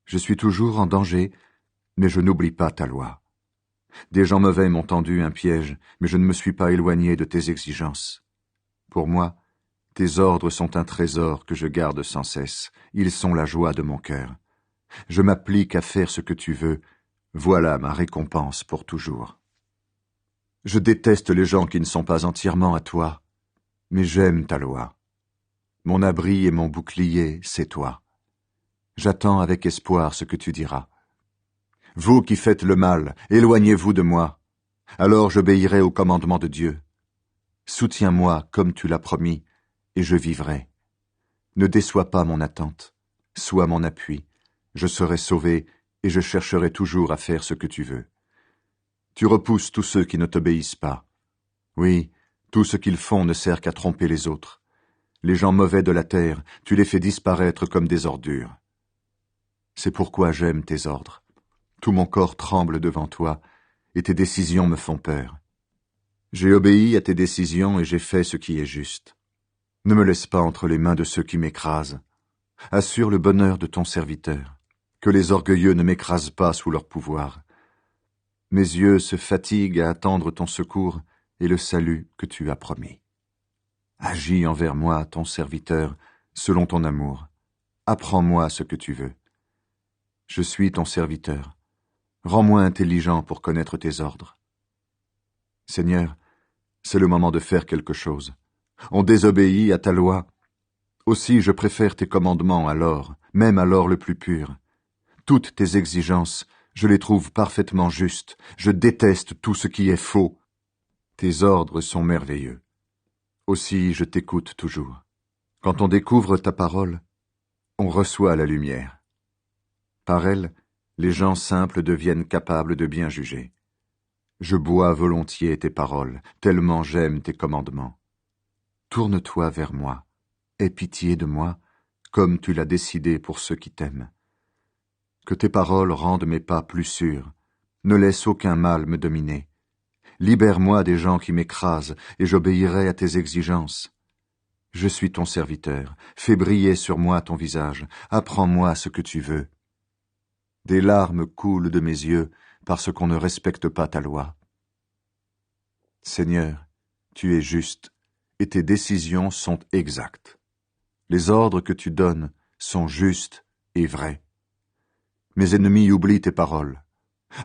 Je suis toujours en danger, mais je n'oublie pas ta loi. Des gens mauvais m'ont tendu un piège, mais je ne me suis pas éloigné de tes exigences. Pour moi, tes ordres sont un trésor que je garde sans cesse. Ils sont la joie de mon cœur. Je m'applique à faire ce que tu veux. Voilà ma récompense pour toujours. Je déteste les gens qui ne sont pas entièrement à toi, mais j'aime ta loi. Mon abri et mon bouclier, c'est toi. J'attends avec espoir ce que tu diras. Vous qui faites le mal, éloignez-vous de moi. Alors j'obéirai au commandement de Dieu. Soutiens-moi comme tu l'as promis, et je vivrai. Ne déçois pas mon attente. Sois mon appui. Je serai sauvé, et je chercherai toujours à faire ce que tu veux. Tu repousses tous ceux qui ne t'obéissent pas. Oui, tout ce qu'ils font ne sert qu'à tromper les autres. Les gens mauvais de la terre, tu les fais disparaître comme des ordures. C'est pourquoi j'aime tes ordres. Tout mon corps tremble devant toi, et tes décisions me font peur. J'ai obéi à tes décisions et j'ai fait ce qui est juste. Ne me laisse pas entre les mains de ceux qui m'écrasent. Assure le bonheur de ton serviteur. Que les orgueilleux ne m'écrasent pas sous leur pouvoir. Mes yeux se fatiguent à attendre ton secours et le salut que tu as promis. Agis envers moi, ton serviteur, selon ton amour. Apprends-moi ce que tu veux. Je suis ton serviteur. Rends-moi intelligent pour connaître tes ordres. Seigneur, c'est le moment de faire quelque chose. On désobéit à ta loi. Aussi je préfère tes commandements à l'or, même à l'or le plus pur. Toutes tes exigences, je les trouve parfaitement justes. Je déteste tout ce qui est faux. Tes ordres sont merveilleux. Aussi je t'écoute toujours. Quand on découvre ta parole, on reçoit la lumière. Par elle, les gens simples deviennent capables de bien juger. Je bois volontiers tes paroles, tellement j'aime tes commandements. Tourne-toi vers moi, aie pitié de moi, comme tu l'as décidé pour ceux qui t'aiment. Que tes paroles rendent mes pas plus sûrs, ne laisse aucun mal me dominer. Libère-moi des gens qui m'écrasent, et j'obéirai à tes exigences. Je suis ton serviteur, fais briller sur moi ton visage, apprends-moi ce que tu veux. Des larmes coulent de mes yeux, parce qu'on ne respecte pas ta loi. Seigneur, tu es juste, et tes décisions sont exactes. Les ordres que tu donnes sont justes et vrais. Mes ennemis oublient tes paroles.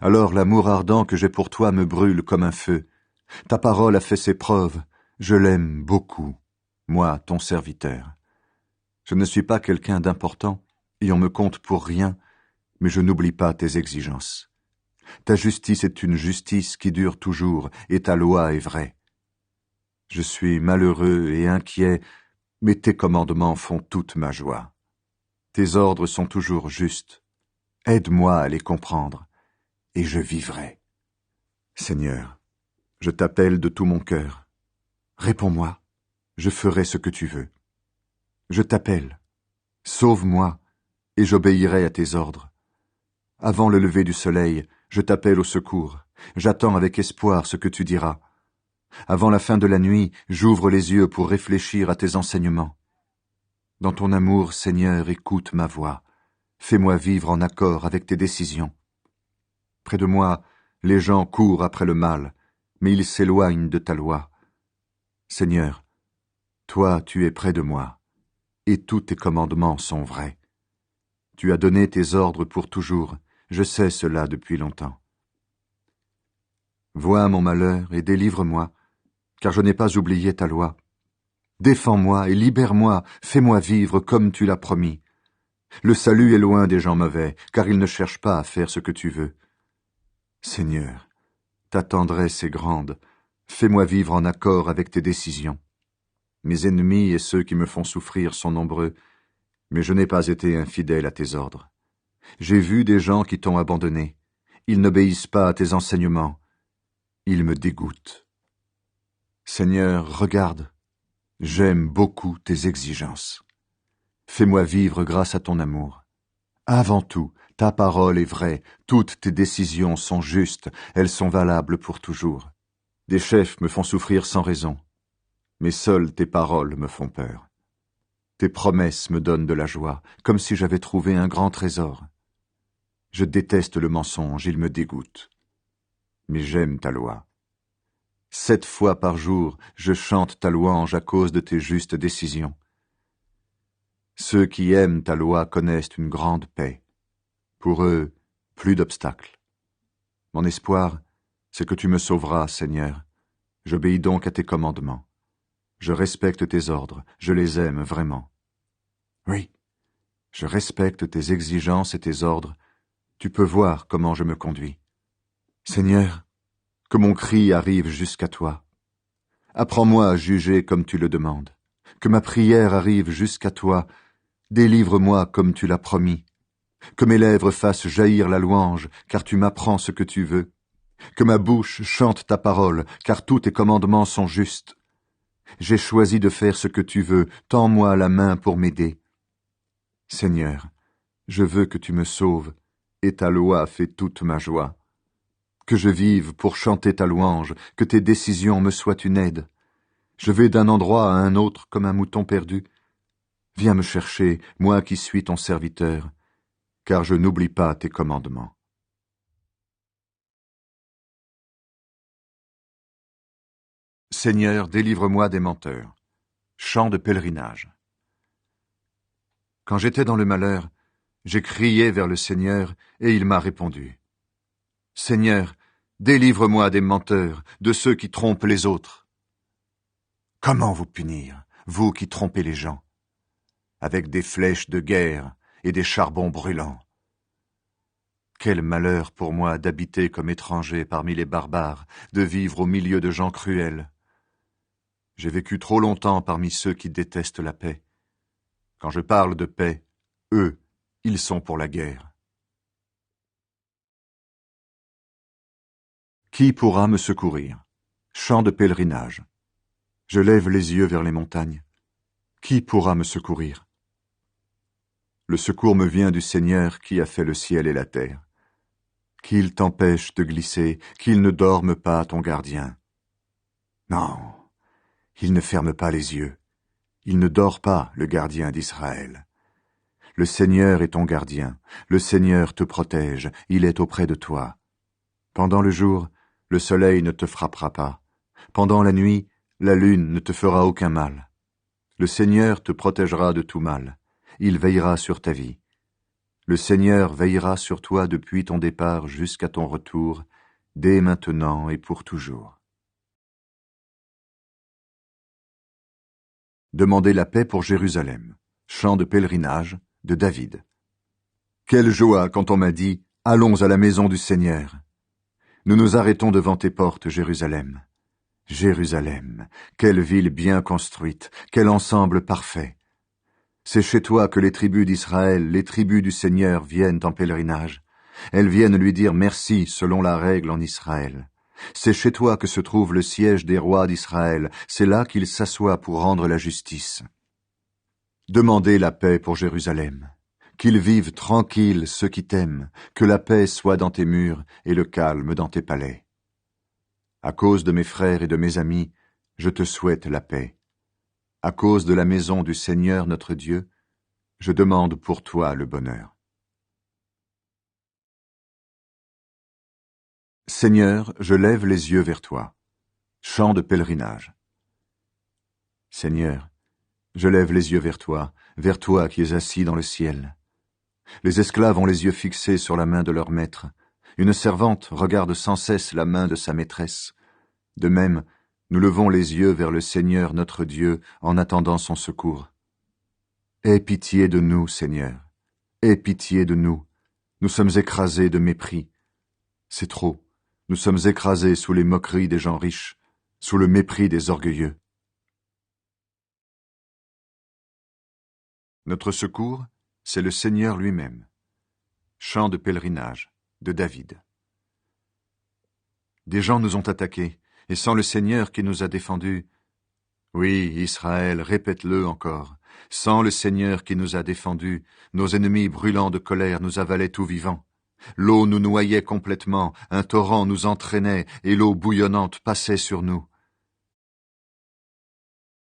Alors l'amour ardent que j'ai pour toi me brûle comme un feu. Ta parole a fait ses preuves, je l'aime beaucoup, moi, ton serviteur. Je ne suis pas quelqu'un d'important, et on me compte pour rien, mais je n'oublie pas tes exigences. Ta justice est une justice qui dure toujours, et ta loi est vraie. Je suis malheureux et inquiet, mais tes commandements font toute ma joie. Tes ordres sont toujours justes. Aide-moi à les comprendre, et je vivrai. Seigneur, je t'appelle de tout mon cœur. Réponds-moi, je ferai ce que tu veux. Je t'appelle, sauve-moi, et j'obéirai à tes ordres. Avant le lever du soleil, je t'appelle au secours. J'attends avec espoir ce que tu diras. Avant la fin de la nuit, j'ouvre les yeux pour réfléchir à tes enseignements. Dans ton amour, Seigneur, écoute ma voix. Fais-moi vivre en accord avec tes décisions. Près de moi, les gens courent après le mal, mais ils s'éloignent de ta loi. Seigneur, toi, tu es près de moi, et tous tes commandements sont vrais. Tu as donné tes ordres pour toujours, je sais cela depuis longtemps. Vois mon malheur et délivre-moi, car je n'ai pas oublié ta loi. Défends-moi et libère-moi, fais-moi vivre comme tu l'as promis. Le salut est loin des gens mauvais, car ils ne cherchent pas à faire ce que tu veux. Seigneur, ta tendresse est grande, fais-moi vivre en accord avec tes décisions. Mes ennemis et ceux qui me font souffrir sont nombreux, mais je n'ai pas été infidèle à tes ordres. J'ai vu des gens qui t'ont abandonné. Ils n'obéissent pas à tes enseignements. Ils me dégoûtent. Seigneur, regarde, j'aime beaucoup tes exigences. Fais-moi vivre grâce à ton amour. Avant tout, ta parole est vraie, toutes tes décisions sont justes, elles sont valables pour toujours. Des chefs me font souffrir sans raison, mais seules tes paroles me font peur. Tes promesses me donnent de la joie, comme si j'avais trouvé un grand trésor. Je déteste le mensonge, il me dégoûte. Mais j'aime ta loi. 7 fois par jour, je chante ta louange à cause de tes justes décisions. Ceux qui aiment ta loi connaissent une grande paix. Pour eux, plus d'obstacles. Mon espoir, c'est que tu me sauveras, Seigneur. J'obéis donc à tes commandements. Je respecte tes ordres, je les aime vraiment. Oui, je respecte tes exigences et tes ordres. Tu peux voir comment je me conduis. Seigneur, que mon cri arrive jusqu'à toi. Apprends-moi à juger comme tu le demandes. Que ma prière arrive jusqu'à toi. Délivre-moi comme tu l'as promis. Que mes lèvres fassent jaillir la louange, car tu m'apprends ce que tu veux. Que ma bouche chante ta parole, car tous tes commandements sont justes. J'ai choisi de faire ce que tu veux, tends-moi la main pour m'aider. Seigneur, je veux que tu me sauves, et ta loi fait toute ma joie. Que je vive pour chanter ta louange, que tes décisions me soient une aide. Je vais d'un endroit à un autre comme un mouton perdu. Viens me chercher, moi qui suis ton serviteur, car je n'oublie pas tes commandements. Seigneur, délivre-moi des menteurs. Chant de pèlerinage. Quand j'étais dans le malheur, j'ai crié vers le Seigneur, et il m'a répondu. Seigneur, délivre-moi des menteurs, de ceux qui trompent les autres. Comment vous punir, vous qui trompez les gens? Avec des flèches de guerre et des charbons brûlants. Quel malheur pour moi d'habiter comme étranger parmi les barbares, de vivre au milieu de gens cruels. J'ai vécu trop longtemps parmi ceux qui détestent la paix. Quand je parle de paix, eux, ils sont pour la guerre. Qui pourra me secourir? Chant de pèlerinage. Je lève les yeux vers les montagnes. Qui pourra me secourir? Le secours me vient du Seigneur qui a fait le ciel et la terre. Qu'il t'empêche de glisser, qu'il ne dorme pas ton gardien. Non, il ne ferme pas les yeux. Il ne dort pas, le gardien d'Israël. Le Seigneur est ton gardien, le Seigneur te protège, il est auprès de toi. Pendant le jour, le soleil ne te frappera pas. Pendant la nuit, la lune ne te fera aucun mal. Le Seigneur te protégera de tout mal. Il veillera sur ta vie. Le Seigneur veillera sur toi depuis ton départ jusqu'à ton retour, dès maintenant et pour toujours. Demandez la paix pour Jérusalem. Chant de pèlerinage de David. Quelle joie quand on m'a dit « Allons à la maison du Seigneur ». Nous nous arrêtons devant tes portes, Jérusalem. Jérusalem, quelle ville bien construite, quel ensemble parfait. C'est chez toi que les tribus d'Israël, les tribus du Seigneur viennent en pèlerinage. Elles viennent lui dire merci selon la règle en Israël. C'est chez toi que se trouve le siège des rois d'Israël, c'est là qu'ils s'assoient pour rendre la justice. Demandez la paix pour Jérusalem. Qu'ils vivent tranquilles ceux qui t'aiment, que la paix soit dans tes murs et le calme dans tes palais. À cause de mes frères et de mes amis, je te souhaite la paix. À cause de la maison du Seigneur notre Dieu, je demande pour toi le bonheur. Seigneur, je lève les yeux vers toi. Chant de pèlerinage. Seigneur, je lève les yeux vers toi qui es assis dans le ciel. Les esclaves ont les yeux fixés sur la main de leur maître. Une servante regarde sans cesse la main de sa maîtresse. De même, nous levons les yeux vers le Seigneur notre Dieu en attendant son secours. Aie pitié de nous, Seigneur. Aie pitié de nous. Nous sommes écrasés de mépris. C'est trop. Nous sommes écrasés sous les moqueries des gens riches, sous le mépris des orgueilleux. Notre secours, c'est le Seigneur lui-même. Chant de pèlerinage de David. Des gens nous ont attaqués, et sans le Seigneur qui nous a défendus. Oui, Israël, répète-le encore. Sans le Seigneur qui nous a défendus, nos ennemis brûlants de colère nous avalaient tout vivants. L'eau nous noyait complètement, un torrent nous entraînait, et l'eau bouillonnante passait sur nous.